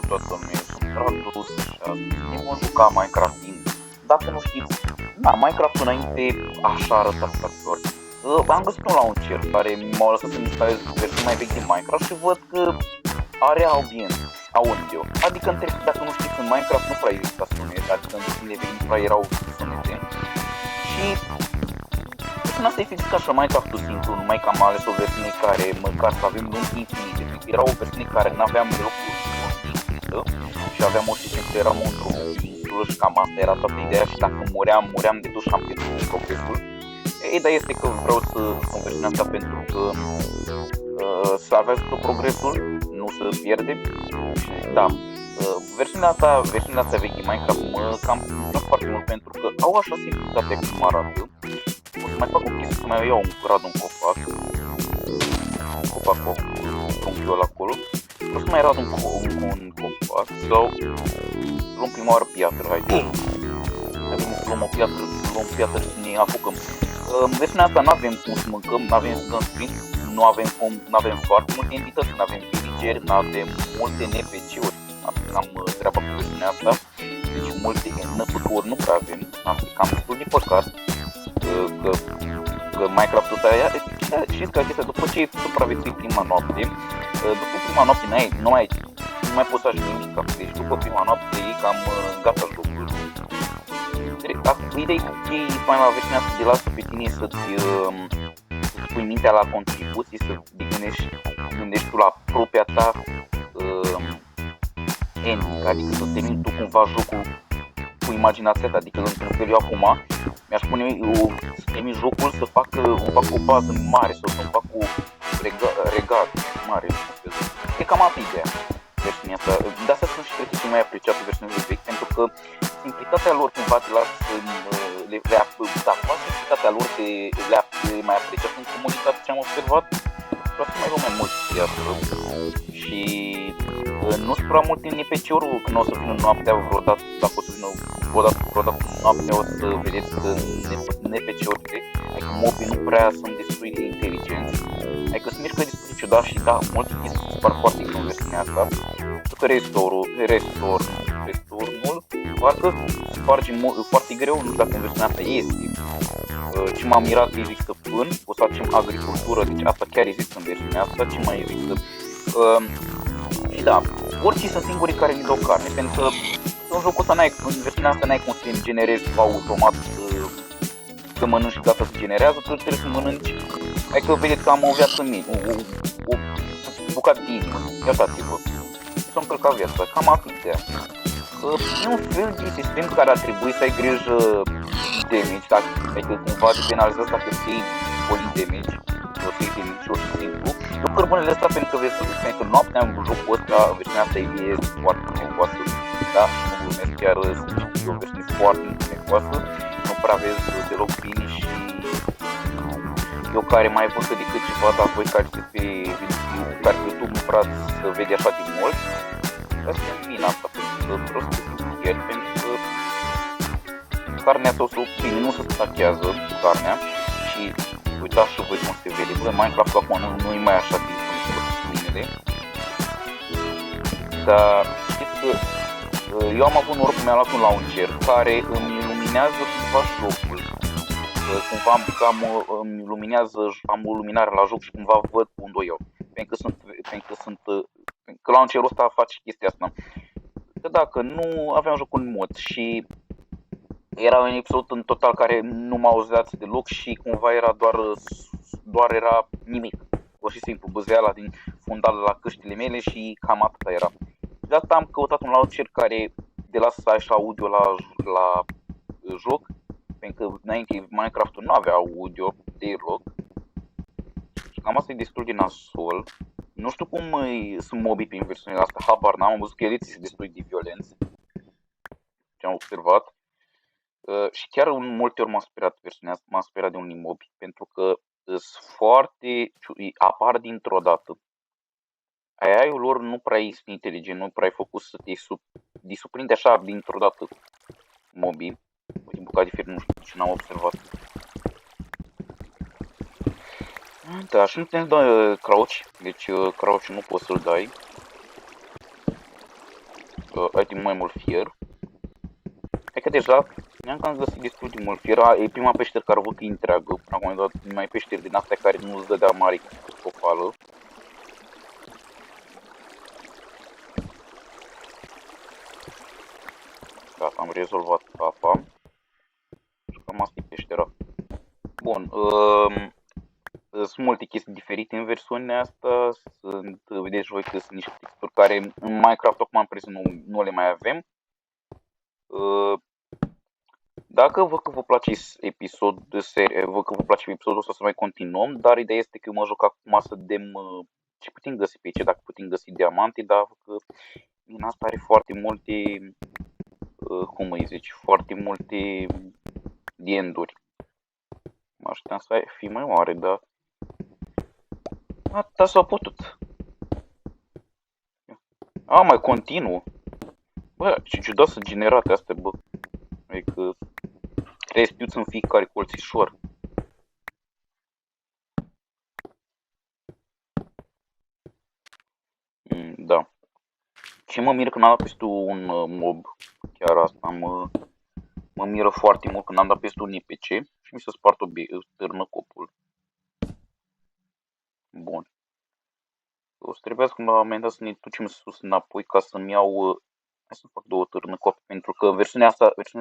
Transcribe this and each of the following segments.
toată lumea, sunt tradus și asta. Ne vom juca Minecraft din... Dacă nu știți, da, Minecraft înainte așa arăta factor. Am găsit un launcher care m-a lăsat să-mi instalez versiunea mai vechi din Minecraft și văd că are audio. Adică dacă nu știți, în Minecraft nu prea exista sunete, adică în versiunile vechi nu prea erau sunete. Și în asta e fix ca și Minecraft-ul simplu, numai că am ales o versiune care măcar să avem lumi infinite. Era o versiune care n-aveam deloc infinită și aveam o știință că eram într-o insulă și cam asta era toată ideea și dacă muream de dușam pentru progresul. Ideea este că vreau să fac versiunea asta pentru că să aveți tot progresul, nu să pierde. Da, versiunea asta veche Minecraft mă cam plac foarte mult pentru că au așa simplitate cum arată. O să mai fac o chestie, să mai iau un copac cu trunchiul ăla acolo. O să mai rad un copac sau luăm prima oară piatră, haide. Să luăm o piatră și ne apucăm. În versiunea asta n-avem cum să mâncăm, n-avem să dăm sprint, nu avem foarte multe entități, nu avem villageri, nu avem multe NPC-uri. Am treaba cu versiunea asta, deci multe NPC-uri nu prea avem, am cam destul de păcat că Minecraft-ul ăsta, știți că chestia, după ce ai supraviețui prima noapte, după prima noapte nu mai poți să ajungi nimic, deci după prima noapte e cam gata jocul. Ideea e mai la versiunea asta de lasă pe tine să-ți pui mintea la contribuții, să gândești tu la propria ta ending, adică să termini tu cumva jocul cu imaginația ta, adică într-un fel eu acum mi-aș pune să termin jocul să fac o bază mare sau să-mi fac o regat mare. E cam asta ideea versiunea asta, de asta sunt și cred că cel mai apreciat versiunile vechi, pentru că simplitatea lor cumva te lasă simplitatea lor le mai apreciat în comunitate ce am observat, vreau să mai luăm mai mult și nu sunt prea multe NPC-uri când o să vină noaptea vreodată, dacă o să vină vreodată noaptea o să vedeți că NPC-urile, adică mobii nu prea sunt destul de inteligenți, adică se mișcă destul de ciudat și da, multe chestii se par foarte bine în versiunea asta, pentru că restornul parcă se sparge foarte greu, nu știu dacă în versiunea asta este. Ce m-a mirat există pân, o să facem agricultură, deci asta chiar există în versiunea asta, ce mai există. Și da, oricii sunt singurii care îmi dau carne, pentru că în jocul ăsta în versiunea asta n-ai cum să generezi automat să mănânci și gata să generează, tu trebuie să mănânci, adică vedeți că am o viață mică, o bucată de inimă, iată-vă, s-a încălcat viața, cam atâtea. E un fel de sistem care ar trebui să ai grijă de damage, adică cumva te penalizează dacă îți iei boli damage, o să iei damage și simplu. Eu cărbunele astea pentru că vezi că noaptea în jocul ăsta, versiunea asta e foarte necoasă, da? Nu glumesc, chiar e o versiune foarte necoasă, nu prea vezi deloc bine și eu care mai văd decât ceva, dar voi care pe YouTube nu prea să vede așa de mult, asta e bine asta, pentru că carnea sau bine, nu se stachează carnea și uitați și voi cum se vede, bă, Minecraft-ul acum nu e mai așa din minele, dar știți că eu am avut noroc că mi-am luat un launcher care îmi iluminează cumva jocul, cumva am o luminare la joc și cumva văd unde o iau, pentru că launcherul ăsta face chestia asta. Că dacă nu aveam jocul în mod și era un episod în total care nu m-a auzit deloc și cumva era doar era nimic, pur și simplu băzeala din fundal la căștile mele și cam atâta era. De asta am căutat un launcher care de la să ai și audio la joc, pentru că înainte Minecraft-ul nu avea audio deloc și cam asta e destul de nasol. Nu știu cum sunt mobii prin versiunea asta, habar n-am, am văzut că eliții sunt destul de violenți, ce am observat. Și chiar în multe ori m-am speriat de unii mobi, pentru că apar dintr-o dată. AI-ul lor nu prea este inteligent, nu prea e făcut să te surprinde așa dintr-o dată mobii. Din bucate de fier nu știu ce n-am observat. Da, și nu putem da crouch, deci crouch nu poți să-l dai. item mai mult fier. Cred că deja ne-am cam găsit destul de mult fier. E prima peșteră care văd că e întreagă. Până acum am dat mai peșteri din astea care nu îți dădea mare copală. Gata, am rezolvat apa. Și cam asta e peștera. Bun, sunt multe chestii diferite în versiunea asta. Vedeți voi că sunt niște texturi care în Minecraft acum în prezent nu le mai avem. Dacă vă place episodul de serie, văd că vă place episodul ăsta să mai continuăm, dar ideea este că eu mă joc acum să vedem ce putem găsi pe aici, dacă putem găsi diamante, dar că din asta are foarte multe, cum îi zici, foarte multe enduri. Mă așteptam să fie mai mare, dar atâta s-a putut. Mai continuu. Bă, ce ciudat să generate astea, bă. Adică trebuie să piuți în fiecare colțișor. Da. Și mă miră când am dat peste un mob. Chiar asta mă miră foarte mult când am dat peste un NPC și mi s-a spart târnăcopul. Bun. O să trebuiască la un moment dat să ne ducem sus înapoi ca să-mi iau... Hai să fac 2 târnăcopi, pentru că versiunile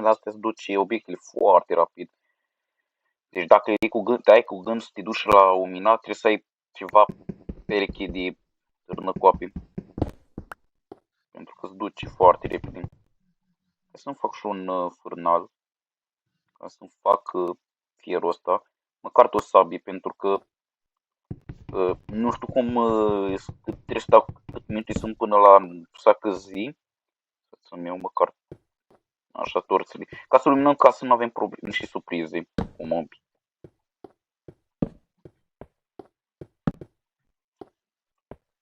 astea se duce obiectele foarte rapid. Deci dacă ai cu gând să te duci la un minat, trebuie să ai ceva pereche de târnăcoape. Pentru că se duce foarte repede. Hai să-mi fac și un fârnal. Ca să-mi fac fierul ăsta. Măcar tot sabie, pentru că nu știu cum trebuie să dau cât minute sunt până la sacă zi. Să-mi iau măcar așa torțele. Ca să luminăm, ca să nu avem probleme și surprize cu mobi.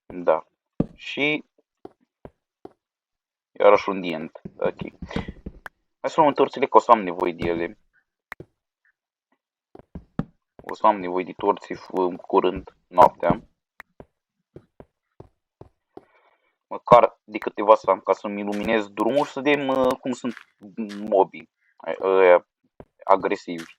Da. Și iarăși un dient. Ok. Hai să luăm torțele, că o să am nevoie de ele. O să am nevoie de torții curând, noaptea. Măcar de câteva să am, ca să-mi iluminez drumul și să vedem cum sunt mobii agresivi.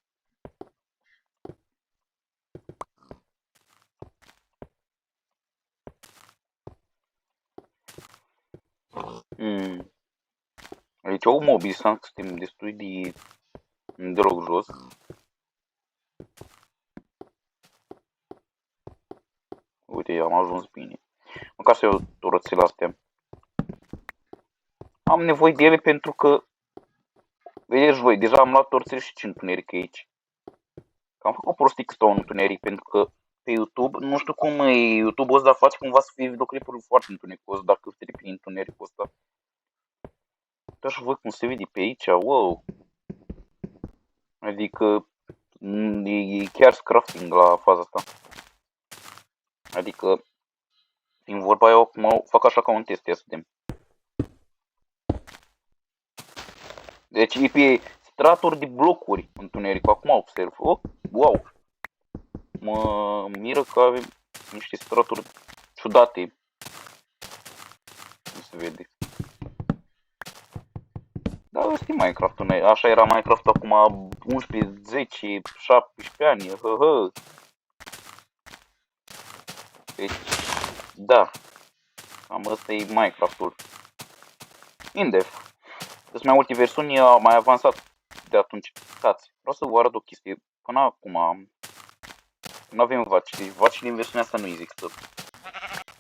Deci au mobii, suntem destul de deloc jos. Uite, am ajuns bine. Măcar să iau torțele astea. Am nevoie de ele pentru că, vedeți voi, deja am luat torțele și ce întuneric aici. Am făcut prostic că stau în întuneric pentru că pe YouTube, nu știu cum e YouTube-ul ăsta, face cumva să fie videoclipuri foarte întunecos dacă treci prin întunericul ăsta. Dar și văd cum se vede pe aici, wow. Adică e chiar crafting la faza asta. Adică, din vorba eu acum fac așa ca un test, ia să vedem. Deci e pe straturi de blocuri întuneric, acum observ. Oh, wow! Mă miră că avem niște straturi ciudate. Nu se vede. Da, ăsta e Minecraft-ul. Așa era Minecraft acum 11, 10, 17 ani. Deci, da. Cam ăsta e Minecraft-ul. Indef. Sunt mai multe versiuni, mai avansat de atunci. Stați, vreau să vă arăt o chestie. Până acum nu avem vaci. Deci vaci din versiunea asta nu există.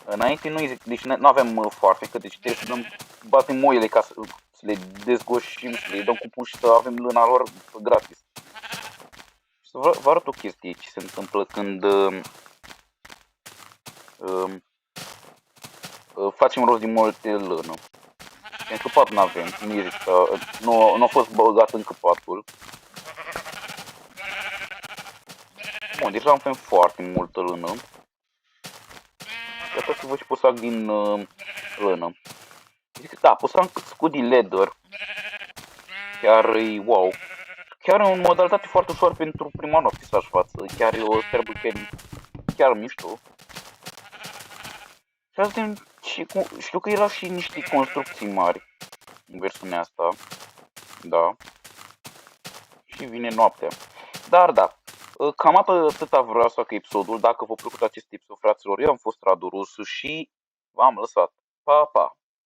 Înainte nu există, deci nu aveam foarfecă, deci trebuie să dăm, batem oile ca să le dezgoșim, să le dăm cu puși, să avem lâna lor gratis. Să vă arăt o chestie ce se întâmplă când facem rost din multe lână. Încăpat nu avem, nu există, nu a fost băgat încăpatul. Bun, deja avem foarte multă lână. Iată să vă și pot să fac din lână. Zic, da, pot să am scut din leather. Chiar e wow. Chiar e o modalitate foarte ușoară pentru prima noapte să-și față. Chiar e o treabă chiar mișto. Și asta și știu că erau și niște construcții mari. în versiunea asta. Da. Și vine noaptea. Dar da, cam atâta vreau să fac episodul. Dacă v-a plăcut acest episod, fraților, eu am fost Radu Rusu și v-am lăsat. Pa, pa!